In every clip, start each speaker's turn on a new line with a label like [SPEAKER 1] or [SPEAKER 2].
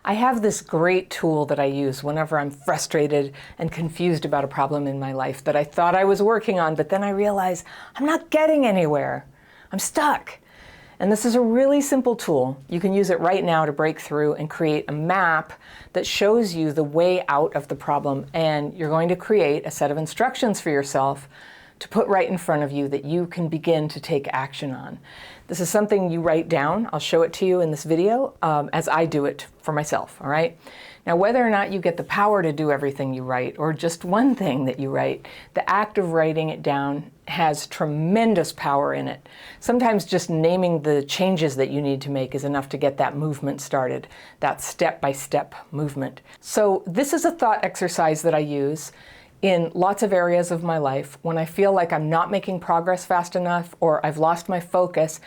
[SPEAKER 1] I have this great tool that I use whenever I'm frustrated and confused about a problem in my life that I thought I was working on, but then I realize I'm not getting anywhere. I'm stuck. And this is a really simple tool. You can use it right now to break through and create a map that shows you the way out of the problem. And you're going to create a set of instructions for yourself to put right in front of you that you can begin to take action on. This is something you write down. I'll show it to you in this video as I do it for myself, all right? Now, whether or not you get the power to do everything you write or just one thing that you write, the act of writing it down has tremendous power in it. Sometimes just naming the changes that you need to make is enough to get that movement started, that step-by-step movement. So this is a thought exercise that I use in lots of areas of my life. When I feel like I'm not making progress fast enough or I've lost my focus,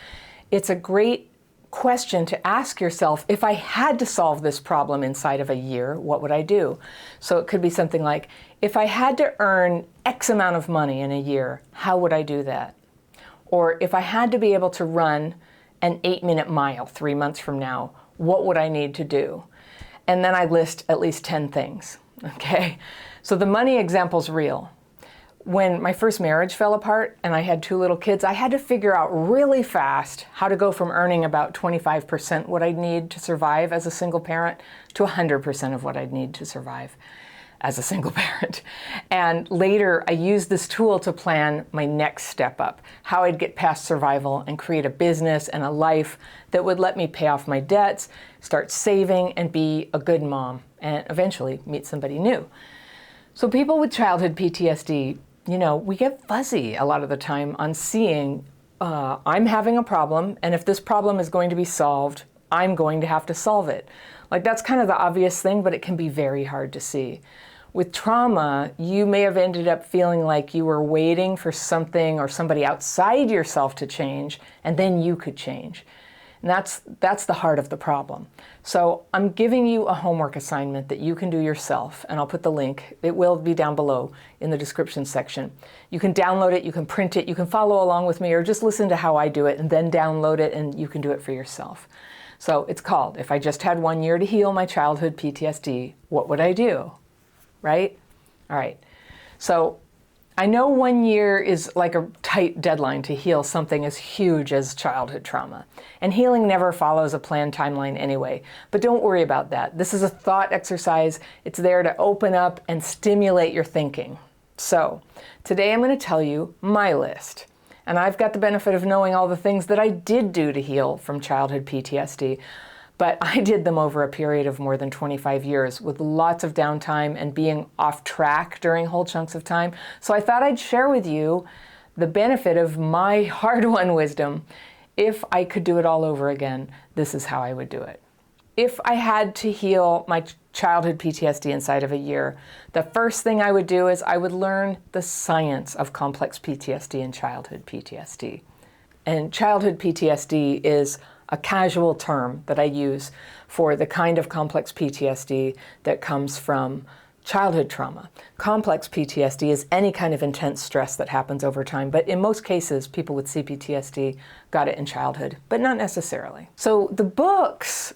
[SPEAKER 1] it's a great question to ask yourself, if I had to solve this problem inside of a year, what would I do? So it could be something like, if I had to earn X amount of money in a year, how would I do that? Or if I had to be able to run an 8-minute mile 3 months from now, what would I need to do? And then I list at least 10 things, okay? So the money example's real. When my first marriage fell apart and I had 2 little kids, I had to figure out really fast how to go from earning about 25% what I'd need to survive as a single parent to 100% of what I'd need to survive as a single parent. And later, I used this tool to plan my next step up, how I'd get past survival and create a business and a life that would let me pay off my debts, start saving, and be a good mom, and eventually meet somebody new. So people with childhood PTSD, you know, we get fuzzy a lot of the time on seeing, I'm having a problem, and if this problem is going to be solved, I'm going to have to solve it. Like, that's kind of the obvious thing, but it can be very hard to see. With trauma, you may have ended up feeling like you were waiting for something or somebody outside yourself to change, and then you could change. And that's the heart of the problem. So I'm giving you a homework assignment that you can do yourself, and I'll put the link. It will be down below in the description section. You can download it, you can print it, you can follow along with me, or just listen to how I do it and then download it, and you can do it for yourself. So it's called, If I Just Had 1 Year to Heal My Childhood PTSD, What Would I Do? Right? All right. So I know 1 year is like a tight deadline to heal something as huge as childhood trauma. And healing never follows a planned timeline anyway. But don't worry about that. This is a thought exercise. It's there to open up and stimulate your thinking. So today I'm going to tell you my list. And I've got the benefit of knowing all the things that I did do to heal from childhood PTSD. But I did them over a period of more than 25 years with lots of downtime and being off track during whole chunks of time. So I thought I'd share with you the benefit of my hard-won wisdom. If I could do it all over again, this is how I would do it. If I had to heal my childhood PTSD inside of a year, the first thing I would do is I would learn the science of complex PTSD and childhood PTSD. And childhood PTSD is a casual term that I use for the kind of complex PTSD that comes from childhood trauma. Complex PTSD is any kind of intense stress that happens over time, but in most cases, people with CPTSD got it in childhood, but not necessarily. So the books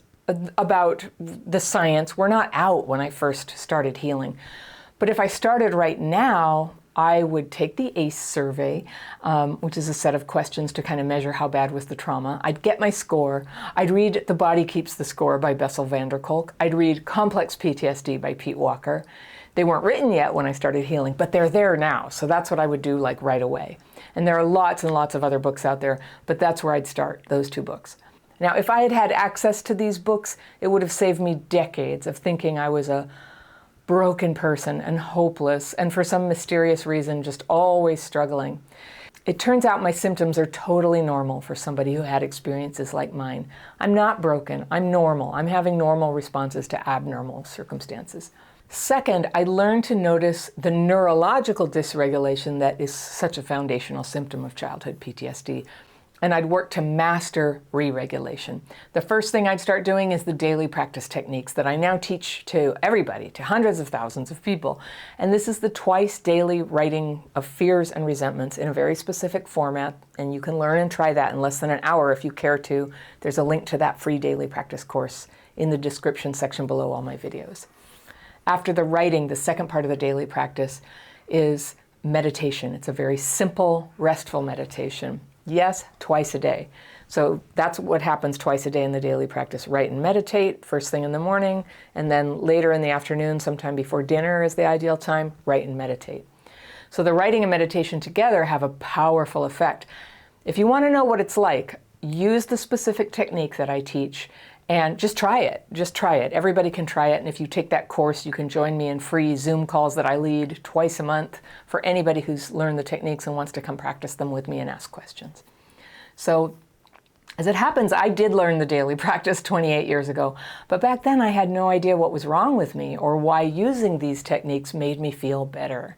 [SPEAKER 1] about the science were not out when I first started healing. But if I started right now, I would take the ACE survey, which is a set of questions to kind of measure how bad was the trauma. I'd get my score. I'd read The Body Keeps the Score by Bessel van der Kolk. I'd read Complex PTSD by Pete Walker. They weren't written yet when I started healing, but they're there now. So that's what I would do like right away. And there are lots and lots of other books out there, but that's where I'd start, those 2 books. Now, if I had had access to these books, it would have saved me decades of thinking I was a broken person and hopeless, and for some mysterious reason, just always struggling. It turns out my symptoms are totally normal for somebody who had experiences like mine. I'm not broken, I'm normal. I'm having normal responses to abnormal circumstances. Second, I learned to notice the neurological dysregulation that is such a foundational symptom of childhood PTSD. And I'd work to master re-regulation. The first thing I'd start doing is the daily practice techniques that I now teach to everybody, to hundreds of thousands of people. And this is the twice daily writing of fears and resentments in a very specific format. And you can learn and try that in less than an hour if you care to. There's a link to that free daily practice course in the description section below all my videos. After the writing, the second part of the daily practice is meditation. It's a very simple, restful meditation. Yes, twice a day. So that's what happens twice a day in the daily practice. Write and meditate first thing in the morning, and then later in the afternoon, sometime before dinner is the ideal time, write and meditate. So the writing and meditation together have a powerful effect. If you want to know what it's like, use the specific technique that I teach and just try it. Just try it. Everybody can try it. And if you take that course, you can join me in free Zoom calls that I lead twice a month for anybody who's learned the techniques and wants to come practice them with me and ask questions. So as it happens, I did learn the daily practice 28 years ago, but back then I had no idea what was wrong with me or why using these techniques made me feel better.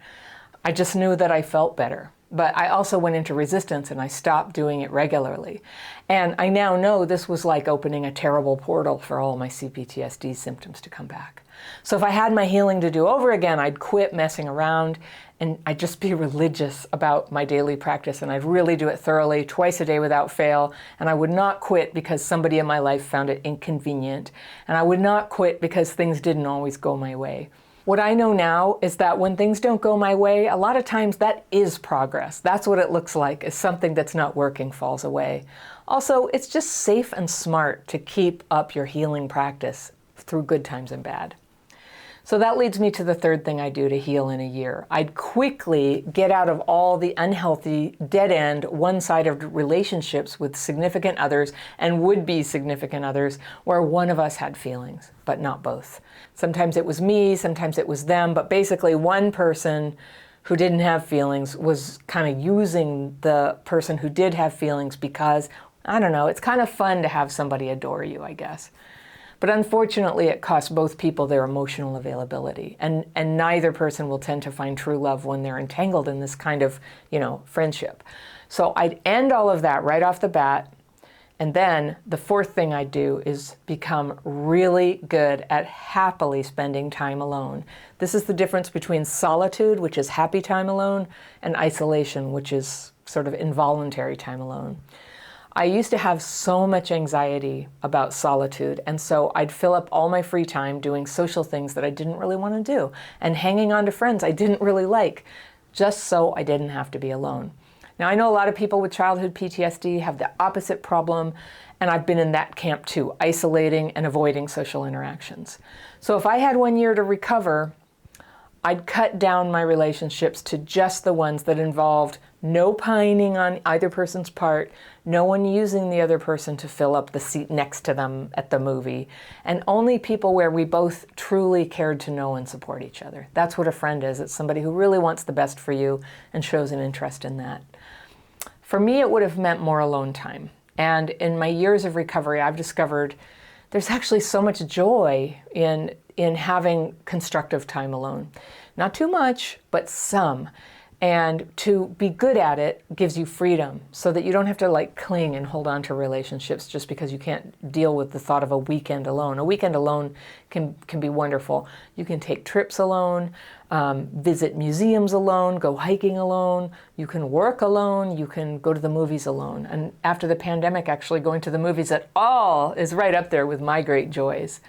[SPEAKER 1] I just knew that I felt better. But I also went into resistance and I stopped doing it regularly. And I now know this was like opening a terrible portal for all my CPTSD symptoms to come back. So if I had my healing to do over again, I'd quit messing around and I'd just be religious about my daily practice, and I'd really do it thoroughly, twice a day without fail. And I would not quit because somebody in my life found it inconvenient. And I would not quit because things didn't always go my way. What I know now is that when things don't go my way, a lot of times that is progress. That's what it looks like, is something that's not working falls away. Also, it's just safe and smart to keep up your healing practice through good times and bad. So that leads me to the third thing I do to heal in a year. I'd quickly get out of all the unhealthy, dead-end, one-sided relationships with significant others and would-be significant others where one of us had feelings, but not both. Sometimes it was me, sometimes it was them, but basically one person who didn't have feelings was kind of using the person who did have feelings because, I don't know, it's kind of fun to have somebody adore you, I guess. But unfortunately, it costs both people their emotional availability. And neither person will tend to find true love when they're entangled in this kind of, friendship. So I'd end all of that right off the bat. And then the fourth thing I'd do is become really good at happily spending time alone. This is the difference between solitude, which is happy time alone, and isolation, which is sort of involuntary time alone. I used to have so much anxiety about solitude, and so I'd fill up all my free time doing social things that I didn't really want to do and hanging on to friends I didn't really like, just so I didn't have to be alone. Now, I know a lot of people with childhood PTSD have the opposite problem, and I've been in that camp too, isolating and avoiding social interactions. So if I had 1 year to recover, I'd cut down my relationships to just the ones that involved no pining on either person's part, no one using the other person to fill up the seat next to them at the movie, and only people where we both truly cared to know and support each other. That's what a friend is. It's somebody who really wants the best for you and shows an interest in that. For me, it would have meant more alone time. And in my years of recovery, I've discovered there's actually so much joy in having constructive time alone. Not too much, but some. And to be good at it gives you freedom so that you don't have to cling and hold on to relationships just because you can't deal with the thought of a weekend alone. A weekend alone can be wonderful. You can take trips alone, visit museums alone, go hiking alone, you can work alone, you can go to the movies alone. And after the pandemic, actually going to the movies at all is right up there with my great joys.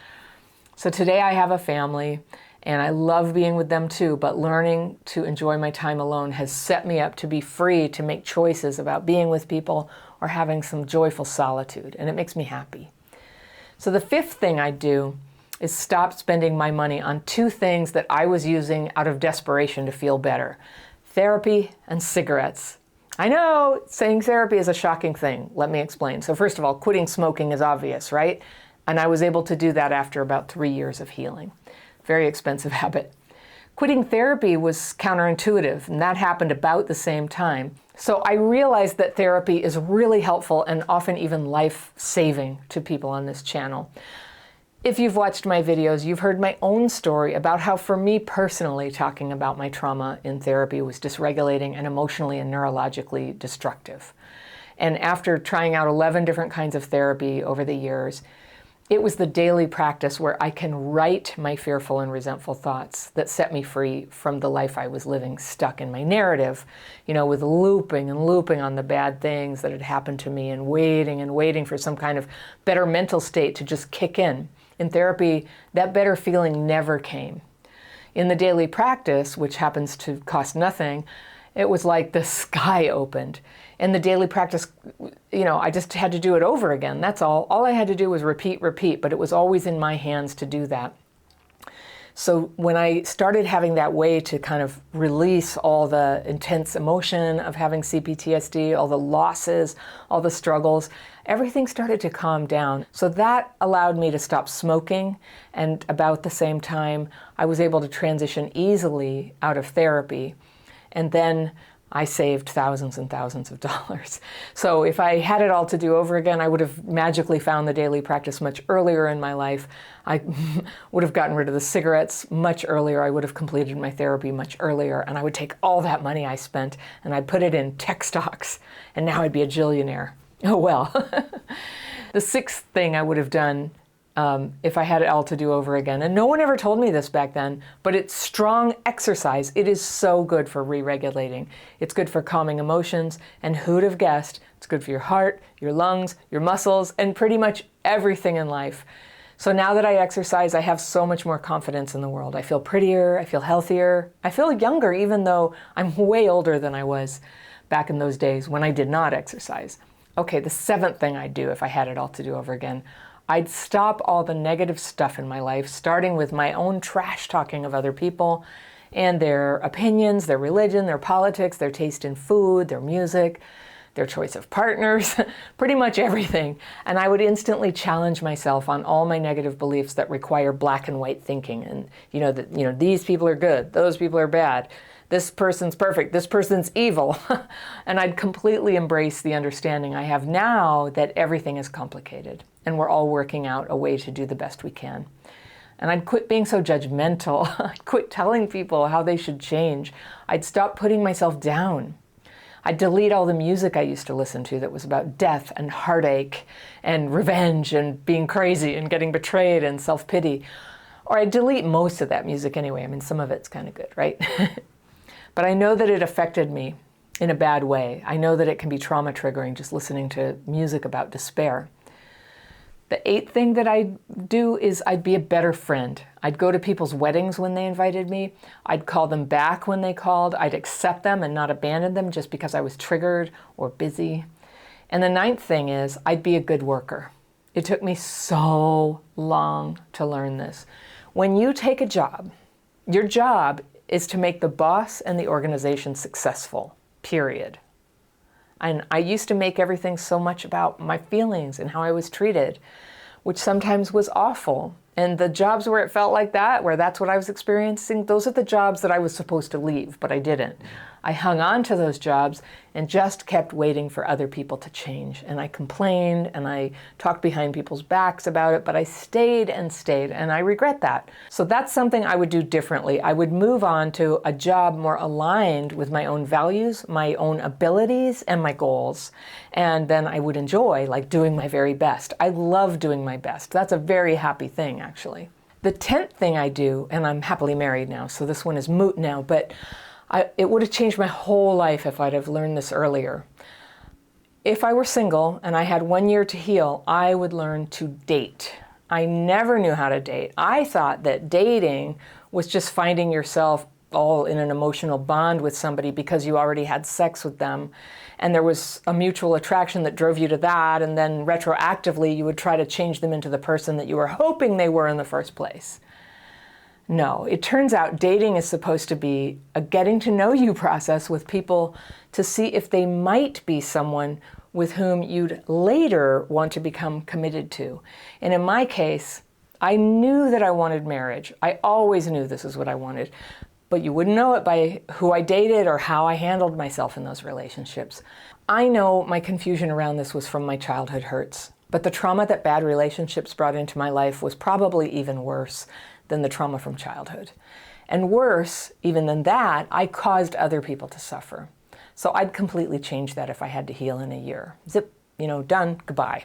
[SPEAKER 1] So today I have a family, and I love being with them too, but learning to enjoy my time alone has set me up to be free to make choices about being with people or having some joyful solitude, and it makes me happy. So the fifth thing I do is stop spending my money on two things that I was using out of desperation to feel better: therapy and cigarettes. I know saying therapy is a shocking thing. Let me explain. So first of all, quitting smoking is obvious, right? And I was able to do that after about 3 years of healing. Very expensive habit. Quitting therapy was counterintuitive, and that happened about the same time. So I realized that therapy is really helpful and often even life-saving to people on this channel. If you've watched my videos, you've heard my own story about how, for me personally, talking about my trauma in therapy was dysregulating and emotionally and neurologically destructive. And after trying out 11 different kinds of therapy over the years, it was the daily practice where I can write my fearful and resentful thoughts that set me free from the life I was living, stuck in my narrative, with looping and looping on the bad things that had happened to me and waiting for some kind of better mental state to just kick in. In therapy, that better feeling never came. In the daily practice, which happens to cost nothing, it was like the sky opened. In the daily practice, I just had to do it over again. That's all. All I had to do was repeat, but it was always in my hands to do that. So when I started having that way to kind of release all the intense emotion of having CPTSD, all the losses, all the struggles, everything started to calm down. So that allowed me to stop smoking, and about the same time, I was able to transition easily out of therapy. And then I saved thousands and thousands of dollars. So if I had it all to do over again, I would have magically found the daily practice much earlier in my life. I would have gotten rid of the cigarettes much earlier. I would have completed my therapy much earlier. And I would take all that money I spent and I'd put it in tech stocks. And now I'd be a jillionaire. Oh, well. The sixth thing I would have done if I had it all to do over again. And no one ever told me this back then, but it's strong exercise. It is so good for re-regulating. It's good for calming emotions, and who'd have guessed, it's good for your heart, your lungs, your muscles, and pretty much everything in life. So now that I exercise, I have so much more confidence in the world. I feel prettier, I feel healthier, I feel younger, even though I'm way older than I was back in those days when I did not exercise. Okay, the seventh thing I'd do if I had it all to do over again, I'd stop all the negative stuff in my life, starting with my own trash talking of other people and their opinions, their religion, their politics, their taste in food, their music, their choice of partners, pretty much everything. And I would instantly challenge myself on all my negative beliefs that require black and white thinking. And these people are good, those people are bad. This person's perfect, this person's evil. And I'd completely embrace the understanding I have now that everything is complicated and we're all working out a way to do the best we can. And I'd quit being so judgmental. I'd quit telling people how they should change. I'd stop putting myself down. I'd delete all the music I used to listen to that was about death and heartache and revenge and being crazy and getting betrayed and self-pity. Or I'd delete most of that music anyway. I mean, some of it's kind of good, right? But I know that it affected me in a bad way. I know that it can be trauma triggering just listening to music about despair. The eighth thing that I'd do is I'd be a better friend. I'd go to people's weddings when they invited me. I'd call them back when they called. I'd accept them and not abandon them just because I was triggered or busy. And the ninth thing is I'd be a good worker. It took me so long to learn this. When you take a job, your job is to make the boss and the organization successful, period. And I used to make everything so much about my feelings and how I was treated, which sometimes was awful. And the jobs where it felt like that, where that's what I was experiencing, those are the jobs that I was supposed to leave, but I didn't. I hung on to those jobs and just kept waiting for other people to change. And I complained and I talked behind people's backs about it, but I stayed, and I regret that. So that's something I would do differently. I would move on to a job more aligned with my own values, my own abilities, and my goals. And then I would enjoy, like, doing my very best. I love doing my best. That's a very happy thing, actually. The 10th thing I do, and I'm happily married now, so this one is moot now, but it would have changed my whole life if I'd have learned this earlier. If I were single and I had 1 year to heal, I would learn to date. I never knew how to date. I thought that dating was just finding yourself all in an emotional bond with somebody because you already had sex with them. And there was a mutual attraction that drove you to that, and then retroactively you would try to change them into the person that you were hoping they were in the first place. No, it turns out dating is supposed to be a getting to know you process with people to see if they might be someone with whom you'd later want to become committed to. And in my case, I knew that I wanted marriage. I always knew this is what I wanted. But you wouldn't know it by who I dated or how I handled myself in those relationships. I know my confusion around this was from my childhood hurts, but the trauma that bad relationships brought into my life was probably even worse than the trauma from childhood. And worse, even than that, I caused other people to suffer. So I'd completely change that if I had to heal in a year. Zip, done, goodbye.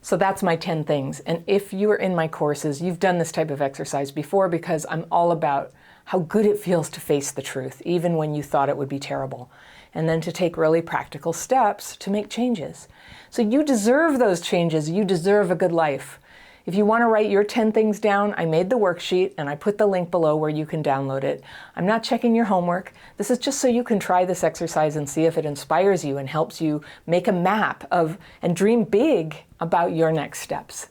[SPEAKER 1] So that's my 10 things. And if you are in my courses, you've done this type of exercise before, because I'm all about how good it feels to face the truth, even when you thought it would be terrible, and then to take really practical steps to make changes. So you deserve those changes. You deserve a good life. If you want to write your 10 things down, I made the worksheet and I put the link below where you can download it. I'm not checking your homework. This is just so you can try this exercise and see if it inspires you and helps you make a map of and dream big about your next steps.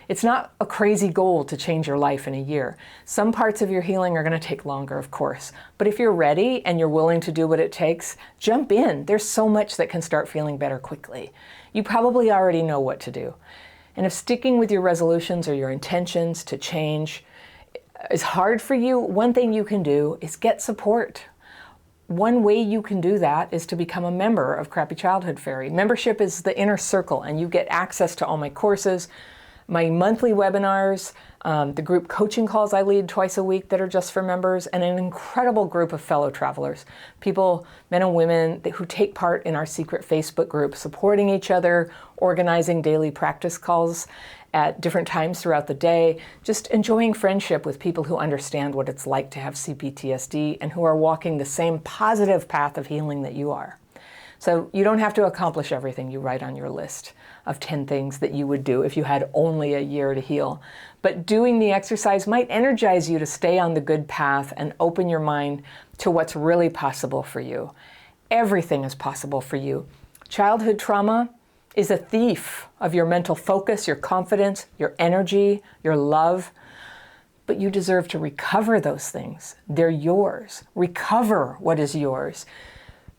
[SPEAKER 1] It's not a crazy goal to change your life in a year. Some parts of your healing are going to take longer, of course. But if you're ready and you're willing to do what it takes, jump in. There's so much that can start feeling better quickly. You probably already know what to do. And if sticking with your resolutions or your intentions to change is hard for you, one thing you can do is get support. One way you can do that is to become a member of Crappy Childhood Fairy. Membership is the inner circle, and you get access to all my courses, my monthly webinars, the group coaching calls I lead twice a week that are just for members, and an incredible group of fellow travelers, people, men and women, who take part in our secret Facebook group, supporting each other, organizing daily practice calls at different times throughout the day, just enjoying friendship with people who understand what it's like to have CPTSD and who are walking the same positive path of healing that you are. So you don't have to accomplish everything you write on your list of 10 things that you would do if you had only a year to heal. But doing the exercise might energize you to stay on the good path and open your mind to what's really possible for you. Everything is possible for you. Childhood trauma is a thief of your mental focus, your confidence, your energy, your love. But you deserve to recover those things. They're yours. Recover what is yours.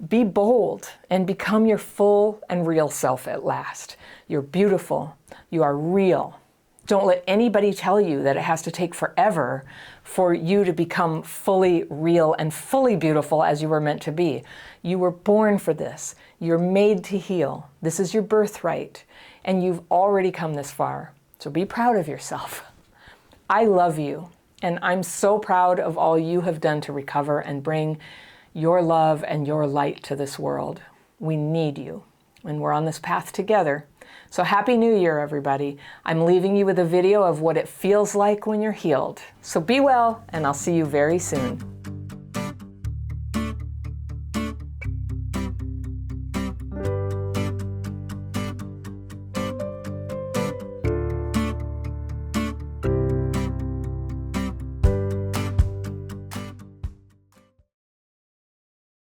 [SPEAKER 1] Be bold and become your full and real self at last. You're beautiful. You are real. Don't let anybody tell you that it has to take forever for you to become fully real and fully beautiful as you were meant to be. You were born for this. You're made to heal. This is your birthright, and you've already come this far. So be proud of yourself. I love you, and I'm so proud of all you have done to recover and bring your love and your light to this world. We need you, and we're on this path together. So Happy New Year, everybody. I'm leaving you with a video of what it feels like when you're healed. So be well, and I'll see you very soon.